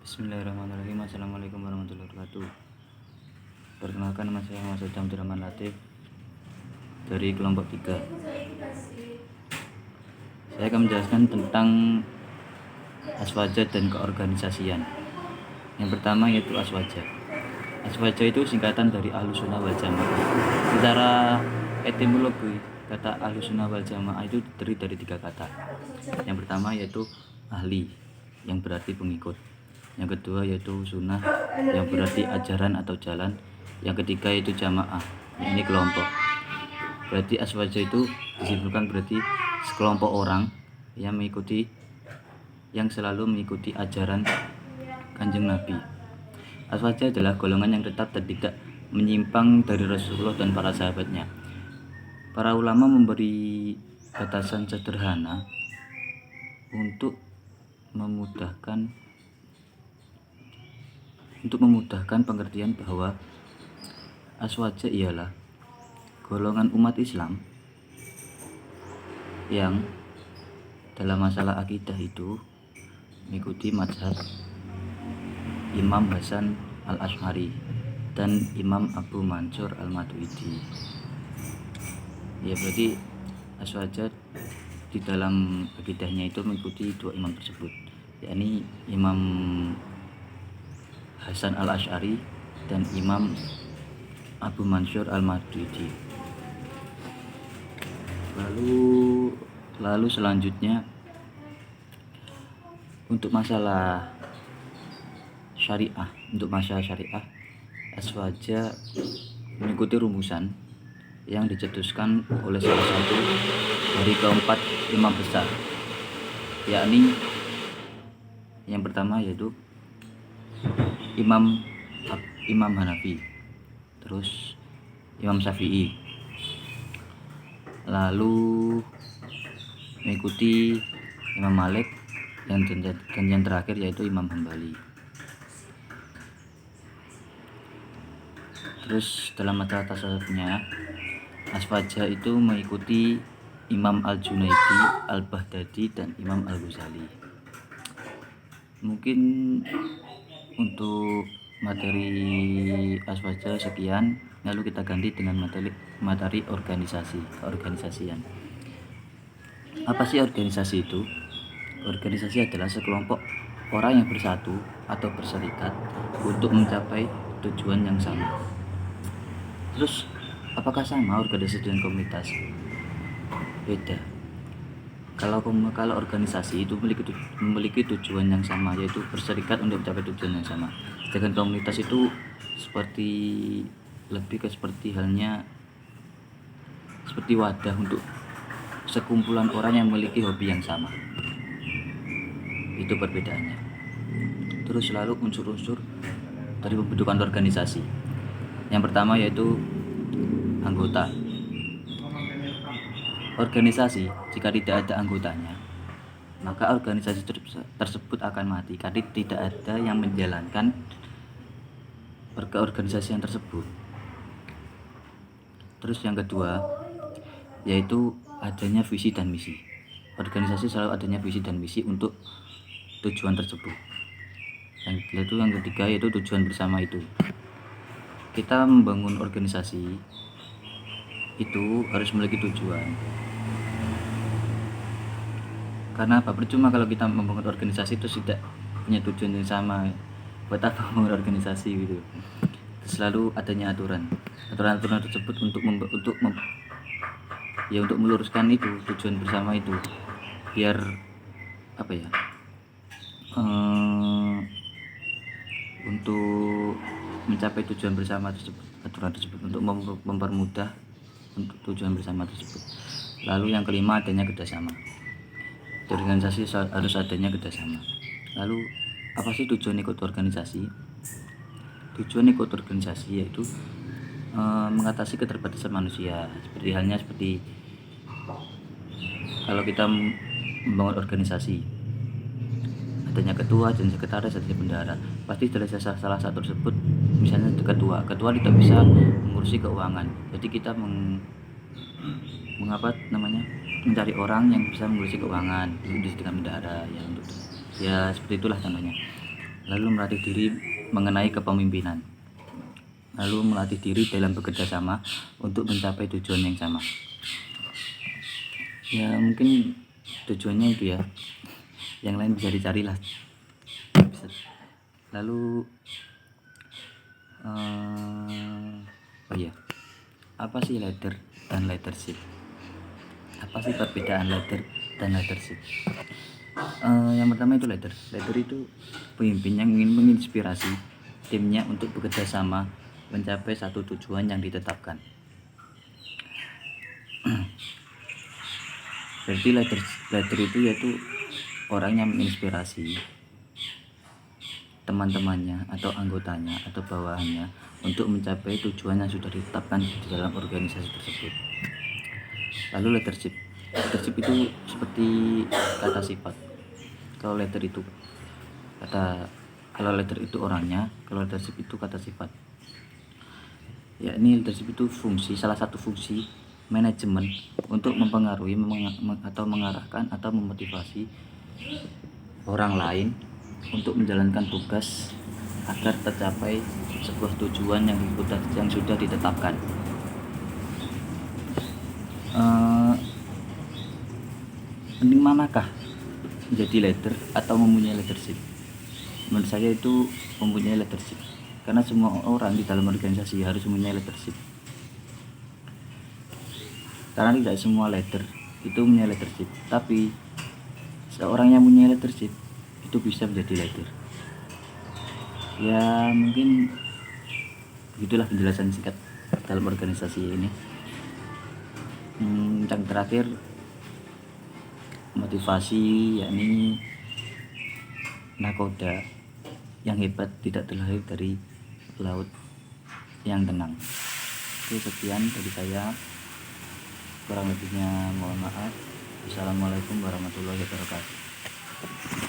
Bismillahirrahmanirrahim. Assalamualaikum warahmatullahi wabarakatuh. Perkenalkan, nama saya Muhammad Abdurrahman Latif dari kelompok 3. Saya akan menjelaskan tentang aswaja dan keorganisasian. Yang pertama yaitu aswaja. Aswaja itu singkatan dari Ahlussunnah wal Jamaah. Secara etimologi, kata Ahlussunnah wal Jamaah itu terdiri dari 3 kata. Yang pertama yaitu ahli, yang berarti pengikut. Yang kedua yaitu sunnah, yang berarti ajaran atau jalan. Yang ketiga yaitu jamaah, ini kelompok. Berarti aswaja itu disimpulkan berarti sekelompok orang yang selalu mengikuti ajaran Kanjeng Nabi. Aswaja adalah golongan yang tetap dan tidak menyimpang dari Rasulullah dan para sahabatnya. Para ulama memberi batasan sederhana untuk memudahkan pengertian bahwa aswaja ialah golongan umat Islam yang dalam masalah akidah itu mengikuti mazhab Imam Hasan al-Asy'ari dan Imam Abu Mansur al-Maturidi. Ya, berarti aswaja di dalam akidahnya itu mengikuti 2 imam tersebut, yakni Imam Hasan al-Asy'ari dan Imam Abu Mansur al-Maturidi. Lalu selanjutnya untuk masalah syariah, aswaja mengikuti rumusan yang dicetuskan oleh salah satu dari keempat imam besar, yakni yang pertama yaitu Imam Hanafi, terus Imam Syafi'i, lalu mengikuti Imam Malik, dan yang terakhir yaitu Imam Hambali. Terus dalam masalah tasawufnya, aswaja itu mengikuti Imam Al-Junaidi, Al-Baghdadi, dan Imam Al-Ghazali. Mungkin untuk materi aswaja sekian, lalu kita ganti dengan materi keorganisasian. Apa sih organisasi itu? Organisasi adalah sekelompok orang yang bersatu atau berserikat untuk mencapai tujuan yang sama. Terus apakah sama organisasi dan komunitas? Beda. Kalau organisasi itu memiliki tujuan yang sama, yaitu berserikat untuk mencapai tujuan yang sama. Sedangkan komunitas itu seperti halnya seperti wadah untuk sekumpulan orang yang memiliki hobi yang sama. Itu perbedaannya. Terus lalu unsur-unsur dari pembentukan organisasi. Yang pertama yaitu anggota. Organisasi jika tidak ada anggotanya, maka organisasi tersebut akan mati karena tidak ada yang menjalankan keorganisasian tersebut. Terus yang kedua yaitu adanya visi dan misi. Organisasi selalu adanya visi dan misi untuk tujuan tersebut. Yang ketiga yaitu tujuan bersama itu. Kita membangun organisasi itu harus memiliki tujuan. Karena apa? Percuma kalau kita membangun organisasi itu tidak punya tujuan yang sama. Buat apa membangun organisasi gitu? Selalu adanya aturan tersebut untuk meluruskan itu tujuan bersama itu, biar apa ya? Untuk mencapai tujuan bersama tersebut, aturan tersebut untuk mempermudah untuk tujuan bersama tersebut. Lalu yang kelima adanya kerjasama. Di organisasi harus adanya kerjasama. Lalu apa sih tujuan ikut organisasi? Tujuan ikut organisasi yaitu mengatasi keterbatasan manusia. Seperti kalau kita membangun organisasi, adanya ketua dan sekretaris, adanya bendahara. Pasti dari salah satu tersebut, misalnya ketua tidak bisa mengurusi keuangan. Jadi kita mencari orang yang bisa mengurusi keuangan, itu dengan bendahara ya, seperti itulah contohnya. lalu melatih diri mengenai kepemimpinan, lalu melatih diri dalam bekerja sama untuk mencapai tujuan yang sama. Ya mungkin tujuannya itu ya, yang lain bisa dicarilah. Lalu oh iya, apa sih leader dan leadership? Apa sih perbedaan leader dan leadership? Yang pertama itu leader itu pemimpin yang ingin menginspirasi timnya untuk bekerja sama mencapai satu tujuan yang ditetapkan. Berarti leader itu yaitu orang yang menginspirasi teman-temannya atau anggotanya atau bawahannya untuk mencapai tujuan yang sudah ditetapkan di dalam organisasi tersebut. Lalu leadership itu seperti kata sifat. Kalau leader itu orangnya, kalau leadership itu kata sifat. Ya, ini leadership itu salah satu fungsi manajemen untuk mempengaruhi atau mengarahkan atau memotivasi orang lain untuk menjalankan tugas agar tercapai sebuah tujuan yang sudah ditetapkan. Penting manakah menjadi leader atau mempunyai leadership? Menurut saya itu mempunyai leadership, karena semua orang di dalam organisasi harus mempunyai leadership. Karena tidak semua leader itu mempunyai leadership, tapi seorang yang mempunyai leadership itu bisa menjadi leader. Ya mungkin begitulah penjelasan singkat dalam organisasi ini. Yang terakhir, motivasi, yakni nakoda yang hebat tidak terlahir dari laut yang tenang. Oke, sekian dari saya, kurang lebihnya mohon maaf. Assalamualaikum warahmatullahi wabarakatuh.